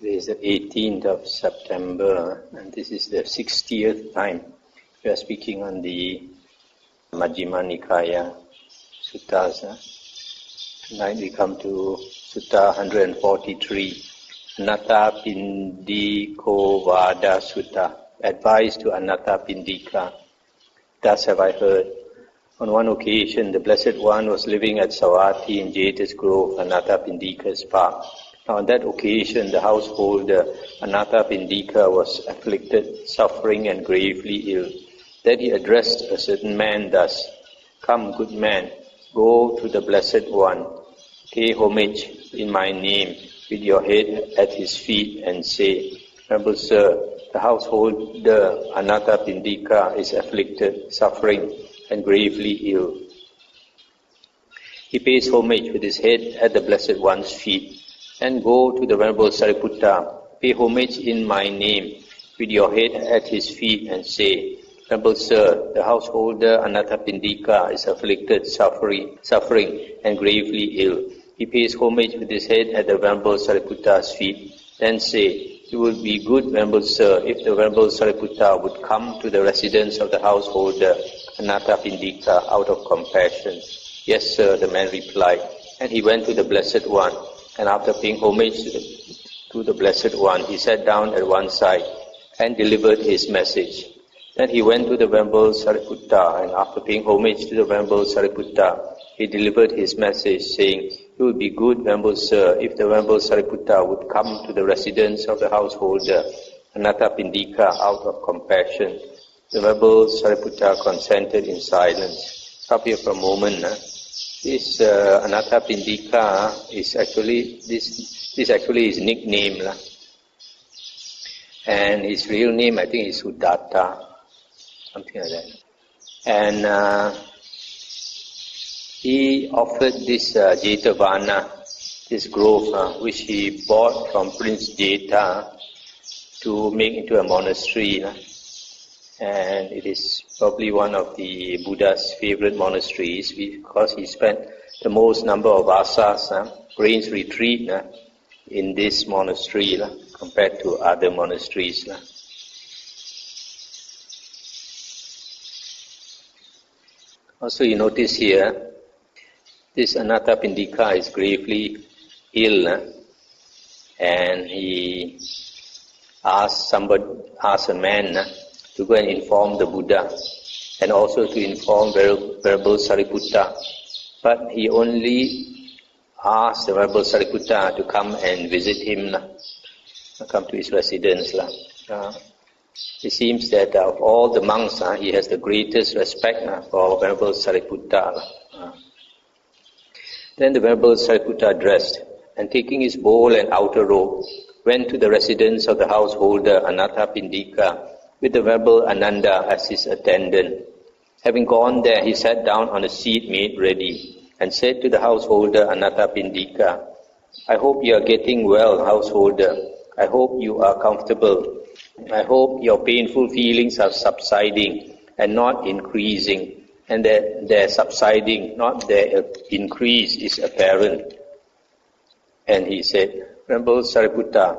Today is the 18th of September, and this is the 60th time we are speaking on the Majjhima Nikaya Suttas. Tonight we come to Sutta 143, Anathapindikovada Sutta, advice to Anathapindika. Thus have I heard. On one occasion, the Blessed One was living at Savatthi in Jeta's Grove, Anathapindika's park. Now, on that occasion, the householder Anathapindika was afflicted, suffering, and gravely ill. Then he addressed a certain man thus: "Come, good man, go to the Blessed One, pay homage in my name with your head at his feet, and say, 'Noble sir, the householder Anathapindika is afflicted, suffering, and gravely ill.' He pays homage with his head at the Blessed One's feet. And go to the Venerable Sariputta, pay homage in my name with your head at his feet, and say, 'Noble sir, the householder Anathapindika is afflicted, suffering, and gravely ill.' He pays homage with his head at the Venerable Sariputta's feet. Then say, 'It would be good, Venerable sir, if the Venerable Sariputta would come to the residence of the householder Anathapindika out of compassion.' 'Yes, sir,' the man replied. And he went to the Blessed One. And after paying homage to the Blessed One, he sat down at one side and delivered his message. Then he went to the Venerable Sariputta, and after paying homage to the Venerable Sariputta, he delivered his message, saying, 'It would be good, Venerable sir, if the Venerable Sariputta would come to the residence of the householder Anathapindika out of compassion.' The Venerable Sariputta consented in silence." Stop here for a moment. This Anathapindika is actually this actually his nickname, and his real name I think is Sudatta, something like that. And he offered this Jetavana, this grove, which he bought from Prince Jeta to make into a monastery. And it is probably one of the Buddha's favorite monasteries because he spent the most number of vasas, rains retreat, in this monastery compared to other monasteries. Also, you notice here, this Anathapindika is gravely ill, and he asked a man to go and inform the Buddha, and also to inform Venerable Sariputta. But he only asked the Venerable Sariputta to come and visit him, come to his residence. It seems that of all the monks, he has the greatest respect for Venerable Sariputta. Then the Venerable Sariputta dressed, and taking his bowl and outer robe, went to the residence of the householder Anathapindika, with the Venerable Ananda as his attendant. Having gone there, he sat down on a seat made ready, and said to the householder Anathapindika, "I hope you are getting well, householder. I hope you are comfortable. I hope your painful feelings are subsiding and not increasing, and that their subsiding, not their increase, is apparent." And he said, "Venerable Sariputta,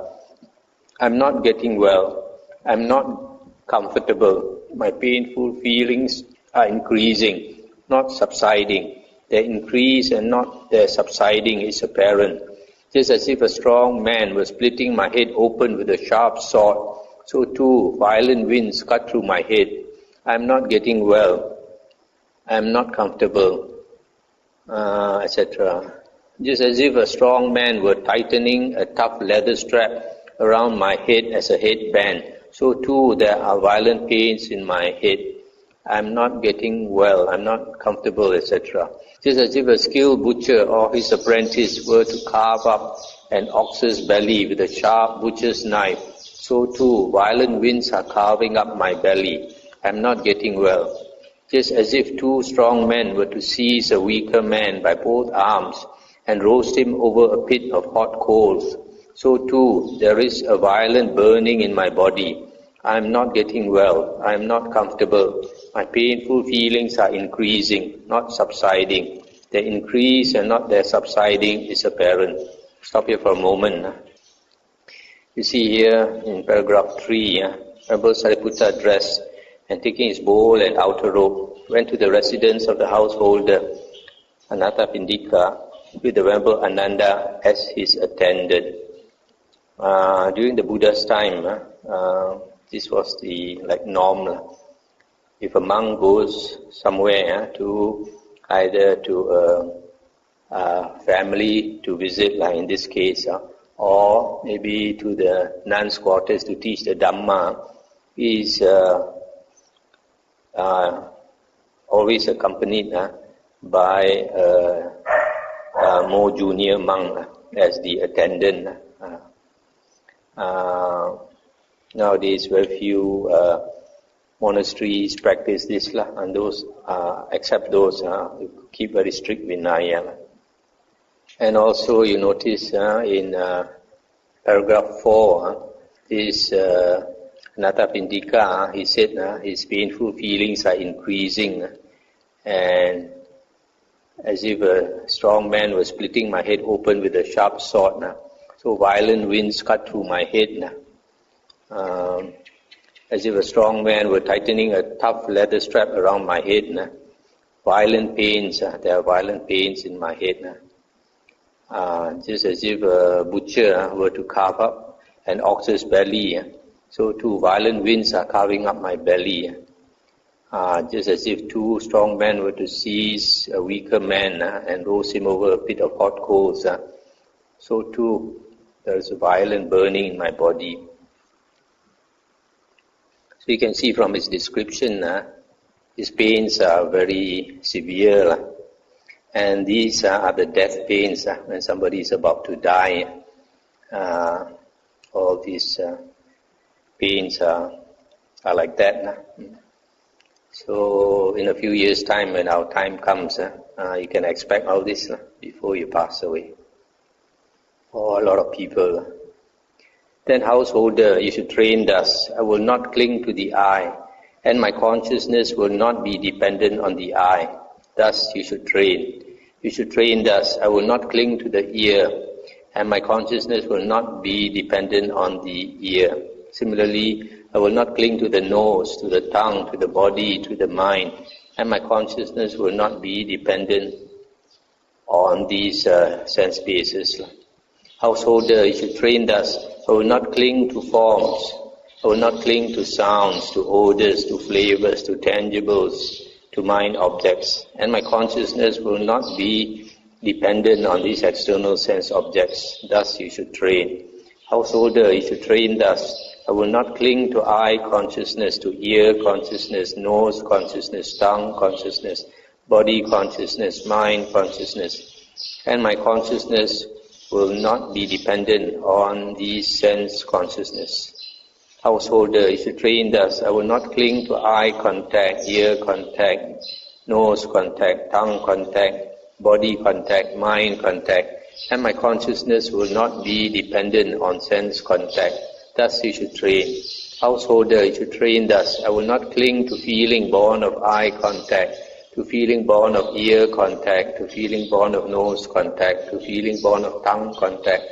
I'm not getting well. I'm not comfortable. My painful feelings are increasing, not subsiding. Their increase and not their subsiding is apparent. Just as if a strong man were splitting my head open with a sharp sword, so too violent winds cut through my head. I am not getting well. I am not comfortable," etc. Just as if a strong man were tightening a tough leather strap around my head as a headband, so too there are violent pains in my head. I am not getting well. I am not comfortable, etc. Just as if a skilled butcher or his apprentice were to carve up an ox's belly with a sharp butcher's knife, so too violent winds are carving up my belly. I am not getting well. Just as if two strong men were to seize a weaker man by both arms and roast him over a pit of hot coals, so too there is a violent burning in my body. I am not getting well. I am not comfortable. My painful feelings are increasing, not subsiding. Their increase and not their subsiding is apparent." Stop here for a moment. You see here in paragraph 3, Venerable Sariputta dressed and taking his bowl and outer robe, went to the residence of the householder Anathapindika with the Venerable Ananda as his attendant. During the Buddha's time, this was the norm. If a monk goes somewhere to either to a family to visit, like in this case, or maybe to the nuns' quarters to teach the Dhamma, is always accompanied by a more junior monk as the attendant. Nowadays, very few monasteries practice this, and those, except those who keep very strict Vinaya. And also, you notice in paragraph 4, this Anathapindika, he said his painful feelings are increasing, and as if a strong man was splitting my head open with a sharp sword. So violent winds cut through my head. As if a strong man were tightening a tough leather strap around my head. Violent pains, there are violent pains in my head. Just as if a butcher were to carve up an ox's belly. So two violent winds are carving up my belly. Just as if two strong men were to seize a weaker man and roast him over a pit of hot coals. So too, there is a violent burning in my body. So you can see from his description, his pains are very severe. And these are the death pains when somebody is about to die. All these pains are like that. So in a few years' time, when our time comes, you can expect all this before you pass away. For a lot of people. Then householder, you should train thus: I will not cling to the eye, and my consciousness will not be dependent on the eye. Thus you should train. You should train thus: I will not cling to the ear, and my consciousness will not be dependent on the ear. Similarly, I will not cling to the nose, to the tongue, to the body, to the mind, and my consciousness will not be dependent on these sense bases. Householder, you should train thus: I will not cling to forms, I will not cling to sounds, to odors, to flavors, to tangibles, to mind objects, and my consciousness will not be dependent on these external sense objects. Thus you should train. Householder, you should train thus: I will not cling to eye consciousness, to ear consciousness, nose consciousness, tongue consciousness, body consciousness, mind consciousness, and my consciousness will not be dependent on these sense consciousness. Householder, you should train thus: I will not cling to eye contact, ear contact, nose contact, tongue contact, body contact, mind contact, and my consciousness will not be dependent on sense contact. Thus you should train. Householder, you should train thus: I will not cling to feeling born of eye contact, to feeling born of ear contact, to feeling born of nose contact, to feeling born of tongue contact,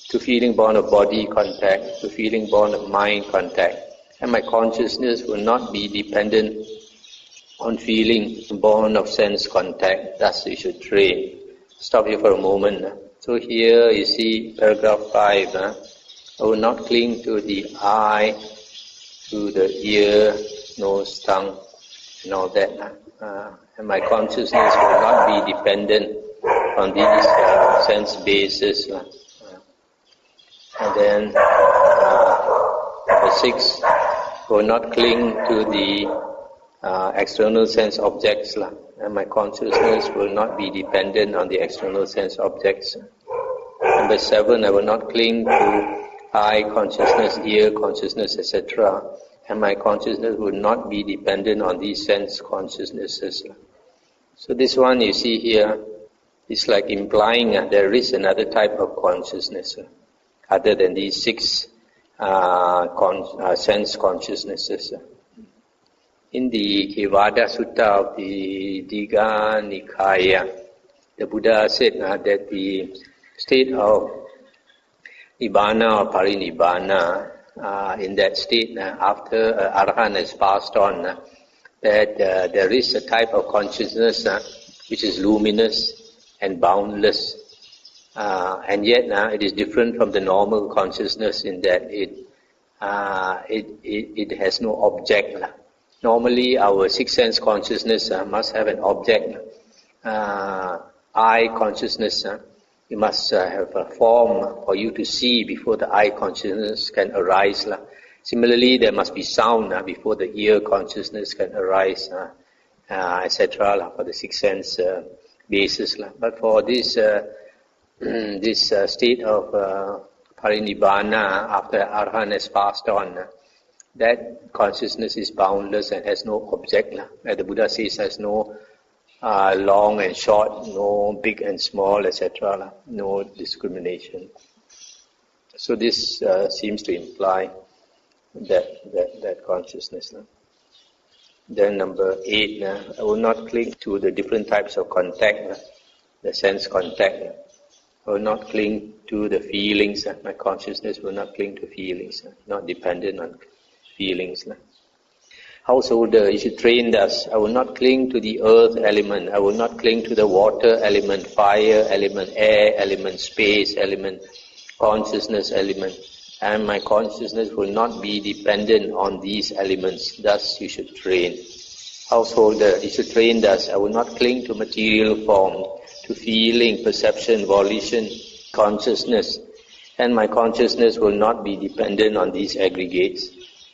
to feeling born of body contact, to feeling born of mind contact. And my consciousness will not be dependent on feeling born of sense contact. Thus you should train. Stop here for a moment. So here you see paragraph 5. I will not cling to the eye, to the ear, nose, tongue, and all that. And my consciousness will not be dependent on these sense bases. And then number 6, will not cling to the external sense objects. And my consciousness will not be dependent on the external sense objects. Number 7, I will not cling to eye consciousness, ear consciousness, etc. And my consciousness will not be dependent on these sense consciousnesses. So this one you see here is like implying there is another type of consciousness other than these 6 sense consciousnesses. In the Kevada Sutta of the Digha Nikaya, the Buddha said that the state of Nibbana or Parinibbana, in that state, after Arahant has passed on, that there is a type of consciousness which is luminous and boundless, and yet it is different from the normal consciousness in that it has no object. Normally, our sixth sense consciousness must have an object. Eye consciousness, you must have a form for you to see before the eye consciousness can arise. Similarly, there must be sound before the ear consciousness can arise, etc. For the sixth sense basis. But for this this state of Parinibbana, after Arahant has passed on, that consciousness is boundless and has no object. As the Buddha says, has no long and short, no big and small, etc. No discrimination. So this seems to imply that consciousness. Then number 8, I will not cling to the different types of contact, the sense contact. I will not cling to the feelings. My consciousness will not cling to feelings, not dependent on feelings. Householder, you should train thus. I will not cling to the earth element. I will not cling to the water element, fire element, air element, space element, consciousness element. And my consciousness will not be dependent on these elements. Thus you should train. Householder, you should train thus. I will not cling to material form, to feeling, perception, volition, consciousness. And my consciousness will not be dependent on these aggregates.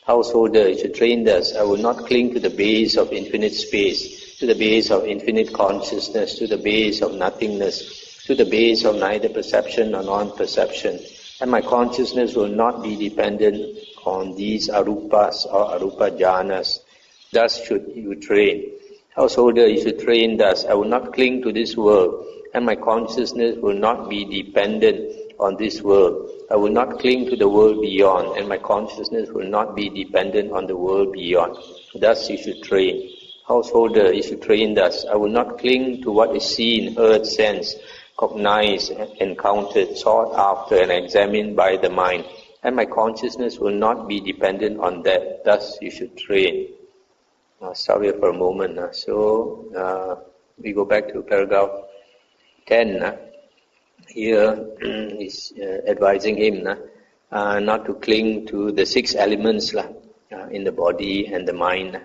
Householder, you should train thus. I will not cling to the base of infinite space, to the base of infinite consciousness, to the base of nothingness, to the base of neither perception nor non-perception. And my consciousness will not be dependent on these arupas or arupa jhanas. Thus should you train. Householder, you should train thus. I will not cling to this world, and my consciousness will not be dependent on this world. I will not cling to the world beyond, and my consciousness will not be dependent on the world beyond. Thus you should train. Householder, you should train thus. I will not cling to what is seen, heard, sensed, cognized, encountered, sought after, and examined by the mind, and my consciousness will not be dependent on that. Thus you should train. I'll stop here for a moment. So we go back to paragraph 10. Here is advising him not to cling to the 6 elements in the body and the mind.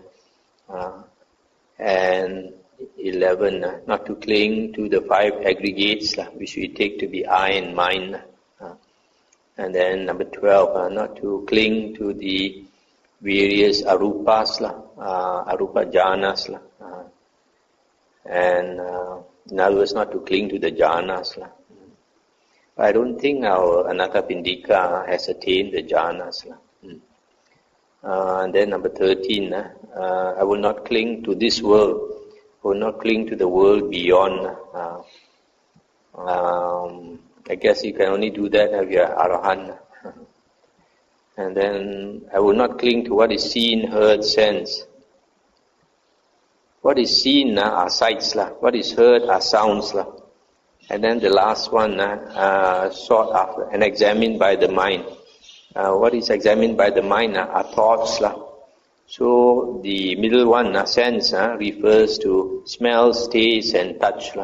And 11, not to cling to the 5 aggregates which we take to be I and mind. And then number 12, not to cling to the various arupas, arupa jhanas. And in other words, not to cling to the jhanas. I don't think our Anathapindika has attained the jhanas. And then number 13, I will not cling to this world. I will not cling to the world beyond. I guess you can only do that if you are Arahant. And then I will not cling to what is seen, heard, sensed. What is seen are sights, what is heard are sounds. And then the last one, sought after and examined by the mind. What is examined by the mind are thoughts. So the middle one, sense, refers to smells, taste and touch.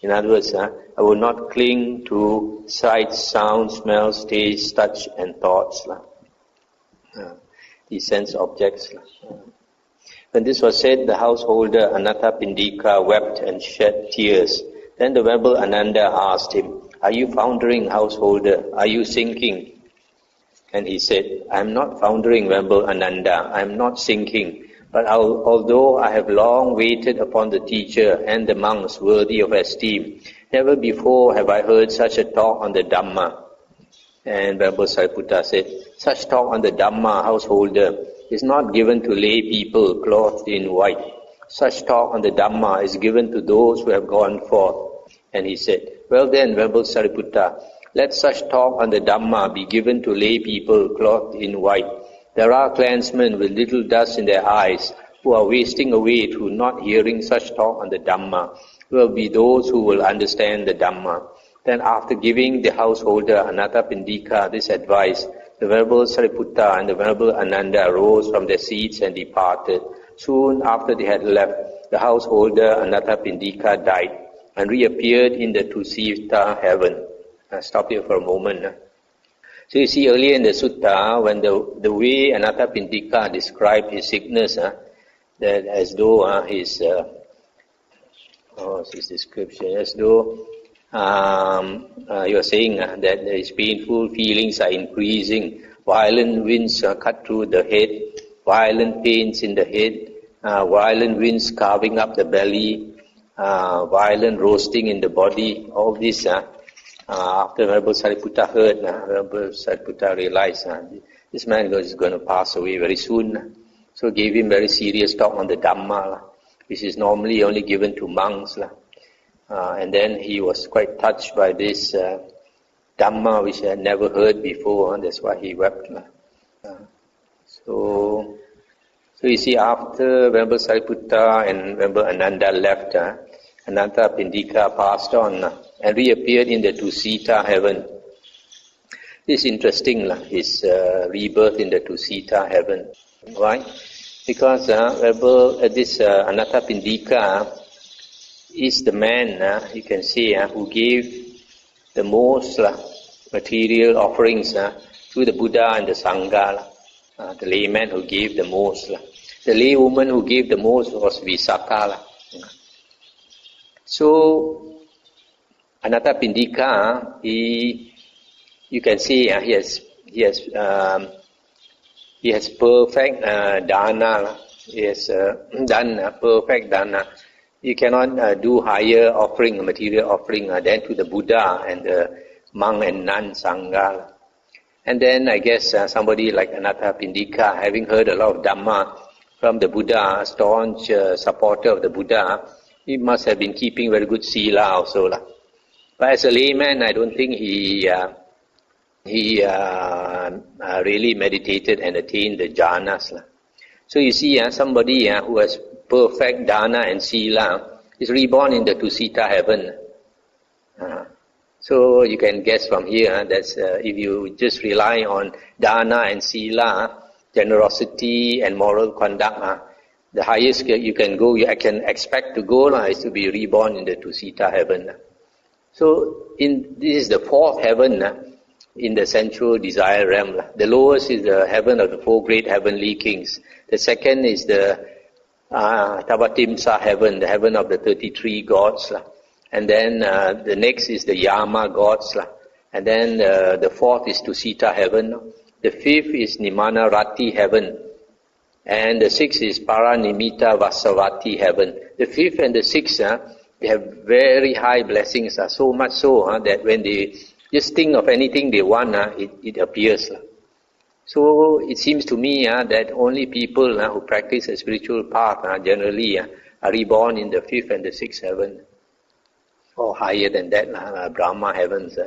In other words, I will not cling to sights, sounds, smells, taste, touch and thoughts. These sense objects. When this was said, the householder Anathapindika wept and shed tears. Then the Venerable Ananda asked him, "Are you foundering, householder? Are you sinking?" And he said, "I am not foundering, Venerable Ananda. I am not sinking. But although I have long waited upon the teacher and the monks worthy of esteem, never before have I heard such a talk on the Dhamma." And Venerable Sariputta said, "Such talk on the Dhamma, householder, is not given to lay people clothed in white. Such talk on the Dhamma is given to those who have gone forth." And he said, "Well then, Venerable Sariputta, let such talk on the Dhamma be given to lay people clothed in white. There are clansmen with little dust in their eyes who are wasting away through not hearing such talk on the Dhamma. Will be those who will understand the Dhamma. Then after giving the householder Anathapindika this advice, the Venerable Sariputta and the Venerable Ananda rose from their seats and departed. Soon after they had left, the householder Anathapindika died and reappeared in the Tusita heaven. Stop here for a moment. So you see earlier in the sutta, when the way Anathapindika described his sickness, that as though his description, as though you are saying that his painful feelings are increasing, violent winds cut through the head, violent pains in the head, violent winds carving up the belly, violent roasting in the body, all this. After Venerable Sariputta heard, Venerable Sariputta realized this man is going to pass away very soon. So gave him very serious talk on the Dhamma, which is normally only given to monks. And then he was quite touched by this Dhamma which he had never heard before. That's why he wept. So you see, after Venerable Sariputta and Venerable Ananda left, Anathapindika passed on and reappeared in the Tusita heaven. This is interesting, his rebirth in the Tusita heaven. Why? Because this Anathapindika is the man, you can say, who gave the most material offerings to the Buddha and the Sangha. The layman who gave the most. The laywoman who gave the most was Visakha. So, Anathapindika, you can see he has perfect dana. He has done perfect dana. You cannot do higher offering, material offering, than to the Buddha and the monk and nun Sangha. And then I guess somebody like Anathapindika, having heard a lot of Dhamma from the Buddha, staunch supporter of the Buddha, he must have been keeping very good sila also. But as a layman, I don't think he really meditated and attained the jhanas. So you see, somebody who has perfect dana and sila is reborn in the Tusita heaven. So you can guess from here that if you just rely on dana and sila, generosity and moral conduct, the highest you can go, I can expect to go is to be reborn in the Tusita heaven. So this is the fourth heaven in the sensual desire realm. The lowest is the heaven of the four great heavenly kings. The second is the Tavatimsa heaven, the heaven of the 33 gods. And then the next is the Yama gods. And then the fourth is Tusita heaven. The fifth is Nimanarati heaven. And the sixth is Paranimita Vasavati heaven. The fifth and the sixth, they have very high blessings, so much so that when they just think of anything they want, it appears. So it seems to me that only people who practice a spiritual path generally are reborn in the fifth and the sixth heaven, or higher than that, Brahma heavens.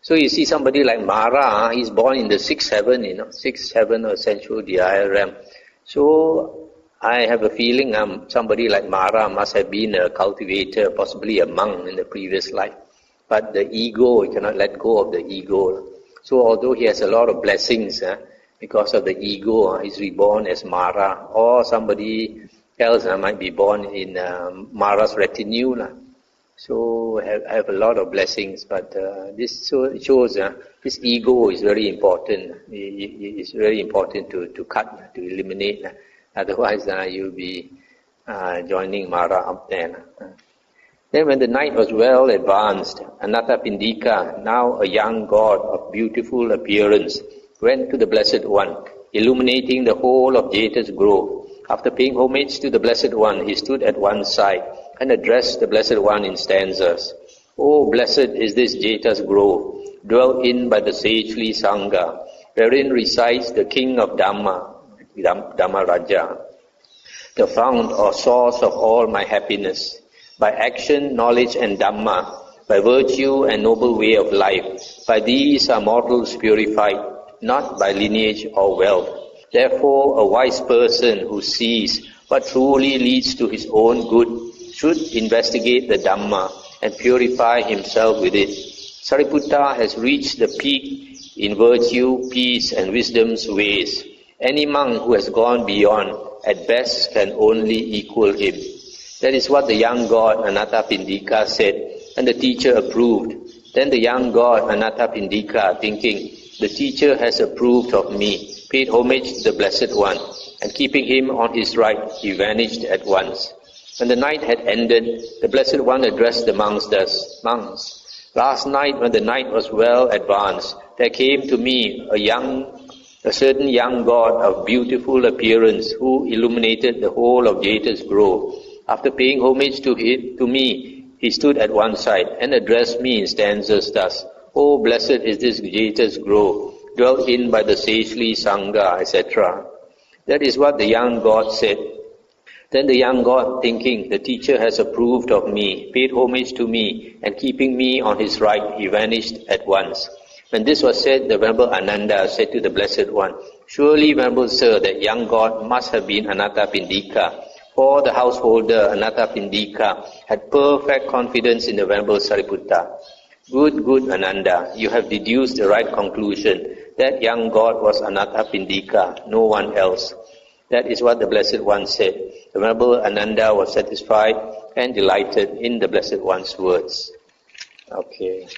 So you see somebody like Mara, he's born in the sixth heaven, sixth heaven or sensual desire realm. So I have a feeling somebody like Mara must have been a cultivator, possibly a monk in the previous life. But the ego, he cannot let go of the ego. So although he has a lot of blessings, because of the ego, he's reborn as Mara, or somebody else might be born in Mara's retinue. So have a lot of blessings, but this shows this ego is very important. It's very important to cut, to eliminate. Otherwise, you'll be joining Mara up there. Then when the night was well advanced, Anathapindika, now a young god of beautiful appearance, went to the Blessed One, illuminating the whole of Jeta's grove. After paying homage to the Blessed One, he stood at one side and addressed the Blessed One in stanzas. Oh, blessed is this Jeta's grove, dwelt in by the sagely Sangha, wherein resides the King of Dhamma, Dhammaraja, the fount or source of all my happiness. By action, knowledge and Dhamma, by virtue and noble way of life, by these are mortals purified, not by lineage or wealth. Therefore, a wise person who sees what truly leads to his own good should investigate the Dhamma and purify himself with it. Sariputta has reached the peak in virtue, peace, and wisdom's ways. Any monk who has gone beyond, at best, can only equal him. That is what the young god Anathapindika said, and the teacher approved. Then the young god Anathapindika, thinking, the teacher has approved of me, paid homage to the Blessed One, and keeping him on his right, he vanished at once. When the night had ended, the Blessed One addressed the monks thus, Monks, last night when the night was well advanced, there came to me a certain young god of beautiful appearance who illuminated the whole of Jeta's grove. After paying homage to me, he stood at one side and addressed me in stanzas thus, O blessed is this Jeta's grove, dwelt in by the sagely Sangha, etc. That is what the young god said. Then the young god, thinking, the teacher has approved of me, paid homage to me, and keeping me on his right, he vanished at once. When this was said, the Venerable Ananda said to the Blessed One, Surely, Venerable Sir, that young god must have been Anathapindika, for the householder Anathapindika had perfect confidence in the Venerable Sariputta. Good Ananda, you have deduced the right conclusion. That young god was Anathapindika, no one else. That is what the Blessed One said. The Venerable Ananda was satisfied and delighted in the Blessed One's words. Okay.